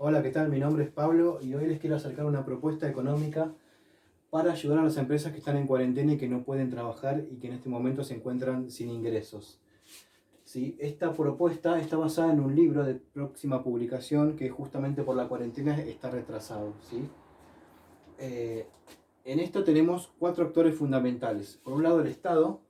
Hola, ¿qué tal? Mi nombre es Pablo y hoy les quiero acercar una propuesta económica para ayudar a las empresas que están en cuarentena y que no pueden trabajar y que en este momento se encuentran sin ingresos. ¿Sí? Esta propuesta está basada en un libro de próxima publicación que justamente por la cuarentena está retrasado. ¿Sí? Eh, en esto tenemos cuatro actores fundamentales. Por un lado el Estado,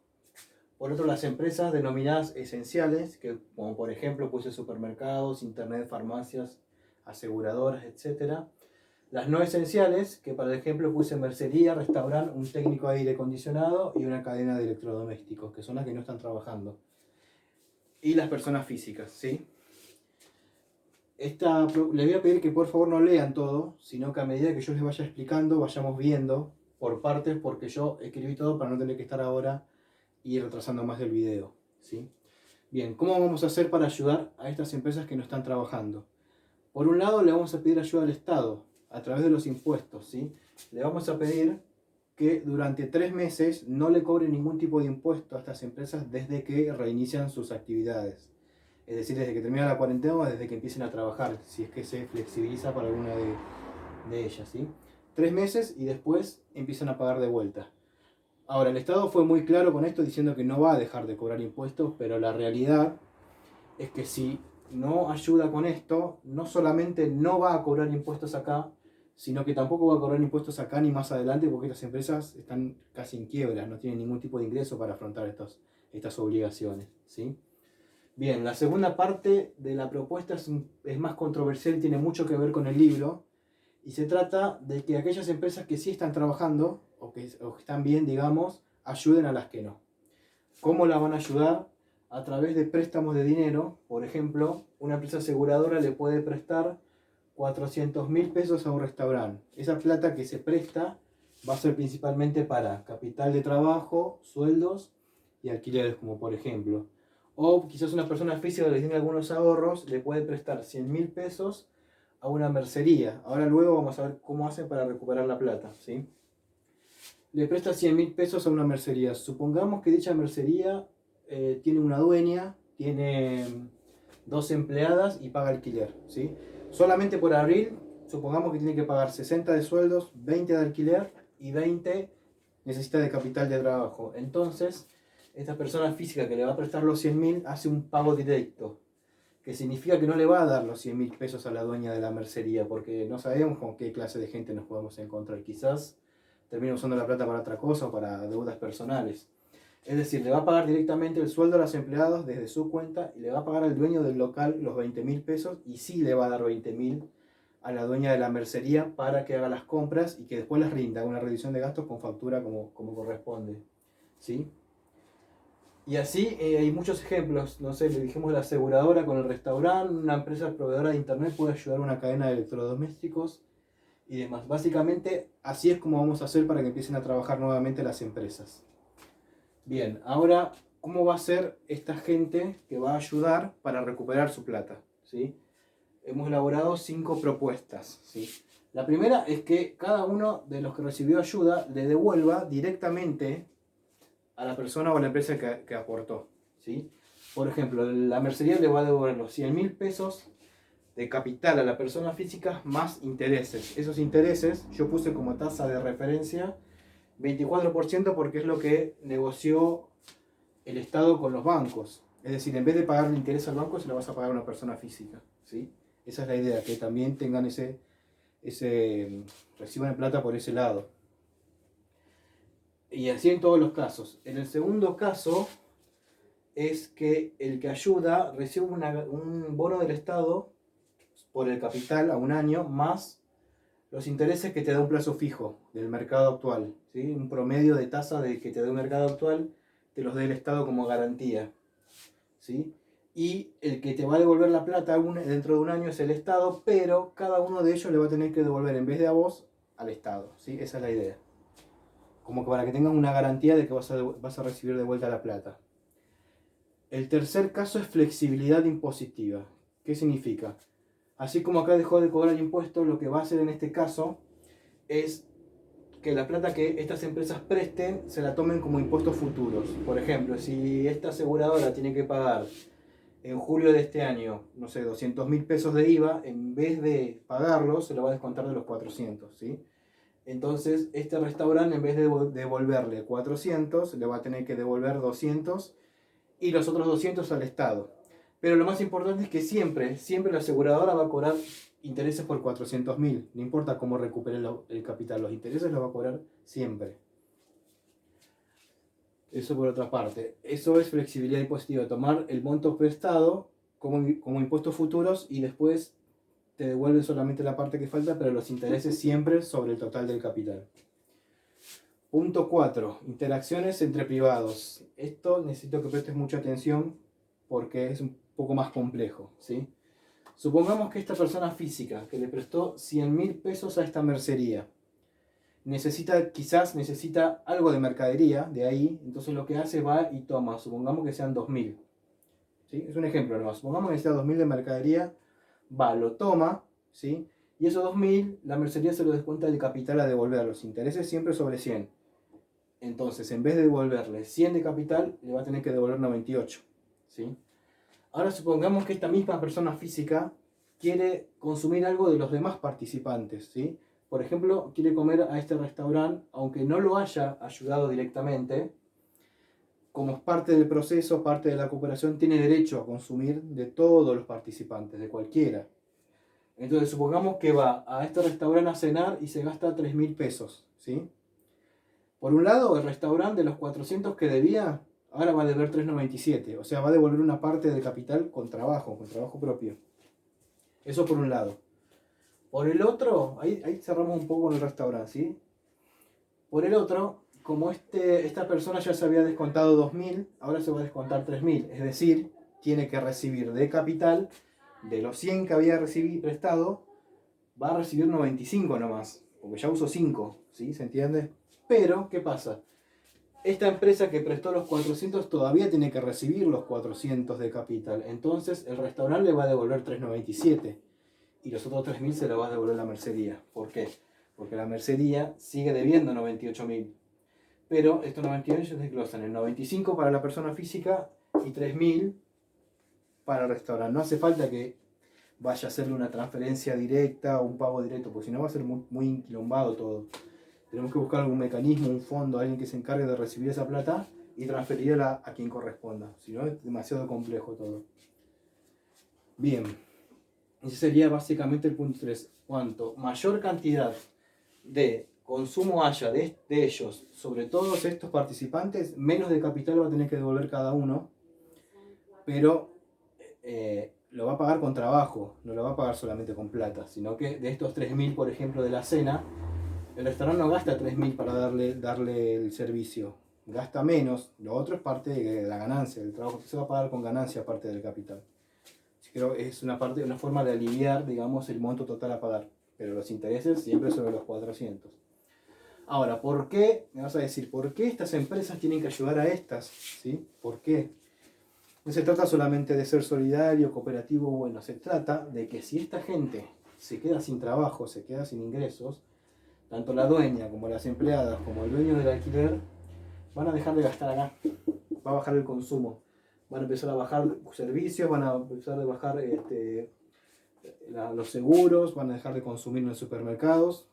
por otro las empresas denominadas esenciales, que como por ejemplo puse supermercados, internet, farmacias, aseguradoras, etcétera. Las no esenciales, que para ejemplo puse mercería, restaurante, un técnico de aire acondicionado y una cadena de electrodomésticos, que son las que no están trabajando. Y las personas físicas, ¿sí? Les voy a pedir que por favor no lean todo, sino que a medida que yo les vaya explicando, vayamos viendo por partes, porque yo escribí todo para no tener que estar ahora y retrasando más del video, ¿sí? Bien, ¿cómo vamos a hacer para ayudar a estas empresas que no están trabajando? Por un lado, le vamos a pedir ayuda al Estado a través de los impuestos, ¿sí? Le vamos a pedir que durante 3 meses no le cobren ningún tipo de impuesto a estas empresas desde que reinician sus actividades. Es decir, desde que termina la cuarentena o desde que empiecen a trabajar, si es que se flexibiliza para alguna de ellas, ¿sí? 3 meses y después empiezan a pagar de vuelta. Ahora, el Estado fue muy claro con esto diciendo que no va a dejar de cobrar impuestos, pero la realidad es que si no ayuda con esto, no solamente no va a cobrar impuestos acá, sino que tampoco va a cobrar impuestos acá ni más adelante porque estas empresas están casi en quiebra, no tienen ningún tipo de ingreso para afrontar estas obligaciones, ¿sí? Bien, la segunda parte de la propuesta es más controversial y tiene mucho que ver con el libro, y se trata de que aquellas empresas que sí están trabajando o que están bien, digamos, ayuden a las que no. ¿Cómo la van a ayudar? A través de préstamos de dinero. Por ejemplo, una empresa aseguradora le puede prestar 400.000 pesos a un restaurante. Esa plata que se presta va a ser principalmente para capital de trabajo, sueldos y alquileres, como por ejemplo. O quizás una persona física que tiene algunos ahorros le puede prestar 100.000 pesos a una mercería. Ahora luego vamos a ver cómo hacen para recuperar la plata, ¿sí? Le presta 100.000 pesos a una mercería. Supongamos que dicha mercería tiene una dueña, tiene 2 empleadas y paga alquiler, ¿sí? Solamente por abril, supongamos que tiene que pagar 60 de sueldos, 20 de alquiler y 20 necesita de capital de trabajo. Entonces, esta persona física que le va a prestar los 100.000 hace un pago directo, que significa que no le va a dar los 100.000 pesos a la dueña de la mercería, porque no sabemos con qué clase de gente nos podemos encontrar. Quizás termina usando la plata para otra cosa o para deudas personales. Es decir, le va a pagar directamente el sueldo a los empleados desde su cuenta y le va a pagar al dueño del local los 20.000 pesos y sí le va a dar 20.000 a la dueña de la mercería para que haga las compras y que después las rinda, una reducción de gastos con factura como corresponde, ¿sí? Y así hay muchos ejemplos, no sé, le dijimos la aseguradora con el restaurante, una empresa proveedora de internet puede ayudar a una cadena de electrodomésticos y demás. Básicamente así es como vamos a hacer para que empiecen a trabajar nuevamente las empresas. Bien, ahora, ¿cómo va a ser esta gente que va a ayudar para recuperar su plata? ¿Sí? Hemos elaborado 5 propuestas, ¿sí? La primera es que cada uno de los que recibió ayuda le devuelva directamente a la persona o a la empresa que aportó, ¿sí? Por ejemplo, la mercería le va a devolver los 100.000 pesos de capital a la persona física más intereses. Esos intereses yo puse como tasa de referencia 24% porque es lo que negoció el Estado con los bancos. Es decir, en vez de pagarle interés al banco, se lo vas a pagar a una persona física, ¿sí? Esa es la idea, que también tengan reciban plata por ese lado. Y así en todos los casos. En el segundo caso es que el que ayuda recibe un bono del Estado por el capital a un año más los intereses que te da un plazo fijo del mercado actual, ¿sí? Un promedio de tasa de que te da un mercado actual te los dé el Estado como garantía, ¿sí? Y el que te va a devolver la plata dentro de un año es el Estado, pero cada uno de ellos le va a tener que devolver en vez de a vos al Estado, ¿sí? Esa es la idea. Como que para que tengas una garantía de que vas a recibir de vuelta la plata. El tercer caso es flexibilidad impositiva. ¿Qué significa? Así como acá dejó de cobrar impuestos, lo que va a hacer en este caso es que la plata que estas empresas presten se la tomen como impuestos futuros. Por ejemplo, si esta aseguradora tiene que pagar en julio de este año, no sé, 200.000 pesos de IVA, en vez de pagarlo, se lo va a descontar de los 400, ¿sí? Entonces, este restaurante, en vez de devolverle 400, le va a tener que devolver 200 y los otros 200 al Estado. Pero lo más importante es que siempre la aseguradora va a cobrar intereses por 400.000. No importa cómo recupere el capital, los intereses los va a cobrar siempre. Eso por otra parte. Eso es flexibilidad impositiva. Tomar el monto prestado como impuestos futuros y después te devuelven solamente la parte que falta, pero los intereses siempre sobre el total del capital. Punto 4. Interacciones entre privados. Esto necesito que prestes mucha atención porque es un poco más complejo, ¿sí? Supongamos que esta persona física que le prestó 100.000 pesos a esta mercería quizás necesita algo de mercadería de ahí, entonces lo que hace va y toma, supongamos que sean 2.000, ¿sí? Es un ejemplo nomás, supongamos que necesita 2.000 de mercadería, va, lo toma, ¿sí? Y esos 2.000 la mercería se lo descuenta del capital a devolver, los intereses siempre sobre 100. Entonces, en vez de devolverle 100 de capital, le va a tener que devolver 98, ¿sí? Ahora supongamos que esta misma persona física quiere consumir algo de los demás participantes, ¿sí? Por ejemplo, quiere comer a este restaurante, aunque no lo haya ayudado directamente, como es parte del proceso, parte de la cooperación, tiene derecho a consumir de todos los participantes, de cualquiera. Entonces, supongamos que va a este restaurante a cenar y se gasta 3.000 pesos, ¿sí? Por un lado, el restaurante de los 400 que debía, ahora va a deber 397, o sea, va a devolver una parte del capital con trabajo propio. Eso por un lado. Por el otro, ahí cerramos un poco con el restaurante, ¿sí? Por el otro, como esta persona ya se había descontado 2.000, ahora se va a descontar 3.000. Es decir, tiene que recibir de capital, de los 100 que había recibido prestado, va a recibir 95 nomás, porque ya usó 5, ¿sí? ¿Se entiende? Pero, ¿qué pasa? Esta empresa que prestó los 400 todavía tiene que recibir los 400 de capital. Entonces, el restaurante le va a devolver 397 y los otros 3.000 se lo va a devolver la mercería. ¿Por qué? Porque la mercería sigue debiendo 98.000. Pero estos 98 se desglosan en 95 para la persona física y 3.000 para el restaurante. No hace falta que vaya a hacerle una transferencia directa o un pago directo, porque si no va a ser muy, muy inquilombado todo. Tenemos que buscar algún mecanismo, un fondo, alguien que se encargue de recibir esa plata y transferirla a quien corresponda. Si no, es demasiado complejo todo. Bien. Ese sería básicamente el punto 3. Cuanto mayor cantidad de consumo haya de ellos sobre todos estos participantes, menos de capital va a tener que devolver cada uno, pero lo va a pagar con trabajo, no lo va a pagar solamente con plata, sino que de estos 3.000, por ejemplo, de la cena, el restaurante no gasta 3.000 para darle el servicio, gasta menos, lo otro es parte de la ganancia, el trabajo que se va a pagar con ganancia aparte del capital. Creo que es una forma de aliviar, digamos, el monto total a pagar, pero los intereses siempre sobre los 400. Ahora, ¿por qué? Me vas a decir, ¿por qué estas empresas tienen que ayudar a estas? ¿Sí? ¿Por qué? No se trata solamente de ser solidario, cooperativo, bueno, se trata de que si esta gente se queda sin trabajo, se queda sin ingresos, tanto la dueña como las empleadas, como el dueño del alquiler, van a dejar de gastar acá, va a bajar el consumo. Van a empezar a bajar servicios, van a empezar a bajar los seguros, van a dejar de consumir en los supermercados,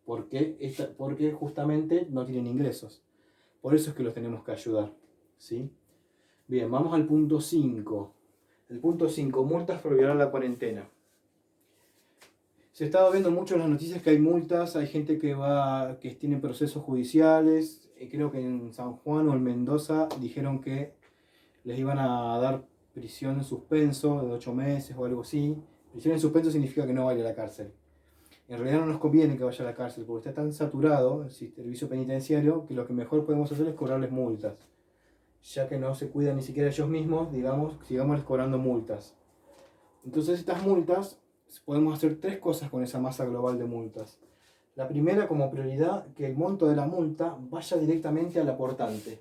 porque justamente no tienen ingresos. Por eso es que los tenemos que ayudar, ¿sí? Bien, vamos al punto 5. El punto 5, multas por violar la cuarentena. Se está viendo mucho en las noticias que hay multas, hay gente que tiene procesos judiciales. Creo que en San Juan o en Mendoza dijeron que les iban a dar prisión en suspenso de 8 meses o algo así. Prisión en suspenso significa que no vaya a la cárcel. En realidad no nos conviene que vaya a la cárcel porque está tan saturado el servicio penitenciario que lo que mejor podemos hacer es cobrarles multas. Ya que no se cuidan ni siquiera ellos mismos, digamos, sigamos cobrando multas. Entonces estas multas, podemos hacer 3 cosas con esa masa global de multas. La primera, como prioridad, que el monto de la multa vaya directamente al aportante.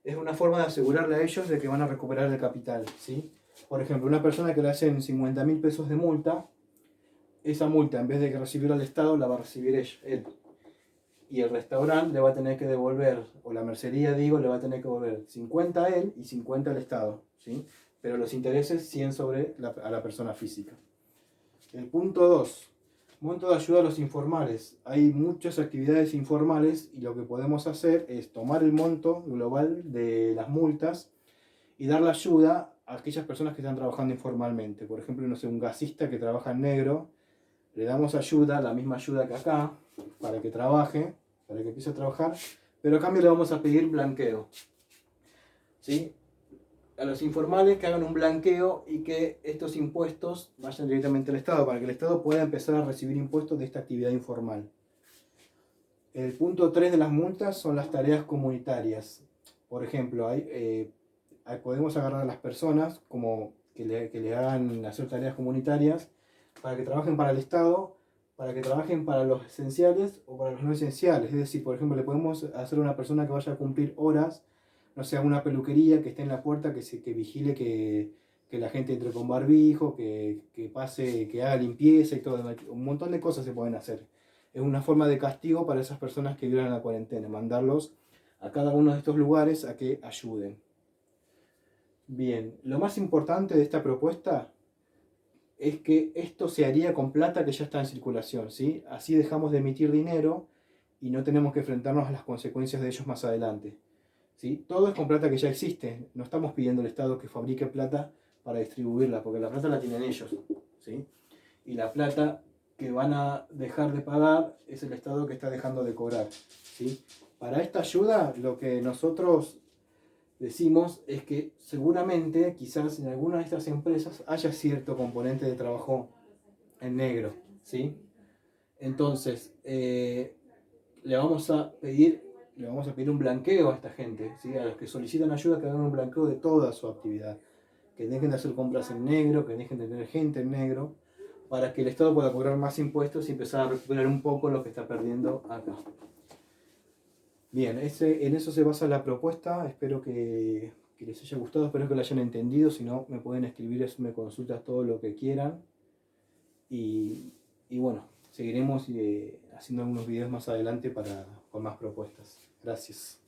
Es una forma de asegurarle a ellos de que van a recuperar el capital, ¿sí? Por ejemplo, una persona que le hacen 50.000 pesos de multa, esa multa en vez de que recibirla al Estado la va a recibir él. Y el restaurante le va a tener que devolver, o la mercería digo, le va a tener que devolver 50 a él y 50 al Estado, ¿sí? pero los intereses siguen sobre a la persona física. El punto 2. Monto de ayuda a los informales. Hay muchas actividades informales y lo que podemos hacer es tomar el monto global de las multas y dar la ayuda a aquellas personas que están trabajando informalmente. Por ejemplo, no sé, un gasista que trabaja en negro, le damos ayuda, la misma ayuda que acá, para que trabaje, para que empiece a trabajar, pero a cambio le vamos a pedir blanqueo. ¿Sí? A los informales que hagan un blanqueo y que estos impuestos vayan directamente al Estado, para que el Estado pueda empezar a recibir impuestos de esta actividad informal. El punto 3 de las multas son las tareas comunitarias. Por ejemplo, podemos agarrar a las personas como que le hagan hacer tareas comunitarias para que trabajen para el Estado, para que trabajen para los esenciales o para los no esenciales. Es decir, por ejemplo, le podemos hacer a una persona que vaya a cumplir horas, no sé, a una peluquería que esté en la puerta, que vigile que la gente entre con barbijo, que pase, que haga limpieza y todo. Un montón de cosas se pueden hacer. Es una forma de castigo para esas personas que violan la cuarentena, mandarlos a cada uno de estos lugares a que ayuden. Bien, lo más importante de esta propuesta es que esto se haría con plata que ya está en circulación, ¿sí? Así dejamos de emitir dinero y no tenemos que enfrentarnos a las consecuencias de ellos más adelante, ¿sí? Todo es con plata que ya existe. No estamos pidiendo al Estado que fabrique plata para distribuirla, porque la plata la tienen ellos, ¿sí? Y la plata que van a dejar de pagar es el Estado que está dejando de cobrar, ¿sí? Para esta ayuda, lo que nosotros decimos es que seguramente, quizás en alguna de estas empresas haya cierto componente de trabajo en negro, ¿sí? Entonces, le vamos a pedir un blanqueo a esta gente, ¿sí? A los que solicitan ayuda, que hagan un blanqueo de toda su actividad, que dejen de hacer compras en negro, que dejen de tener gente en negro, para que el Estado pueda cobrar más impuestos y empezar a recuperar un poco lo que está perdiendo acá. Bien, en eso se basa la propuesta. Espero que les haya gustado, espero que lo hayan entendido. Si no, me pueden escribir, me consultas todo lo que quieran. Y bueno, seguiremos haciendo algunos videos más adelante con más propuestas. Gracias.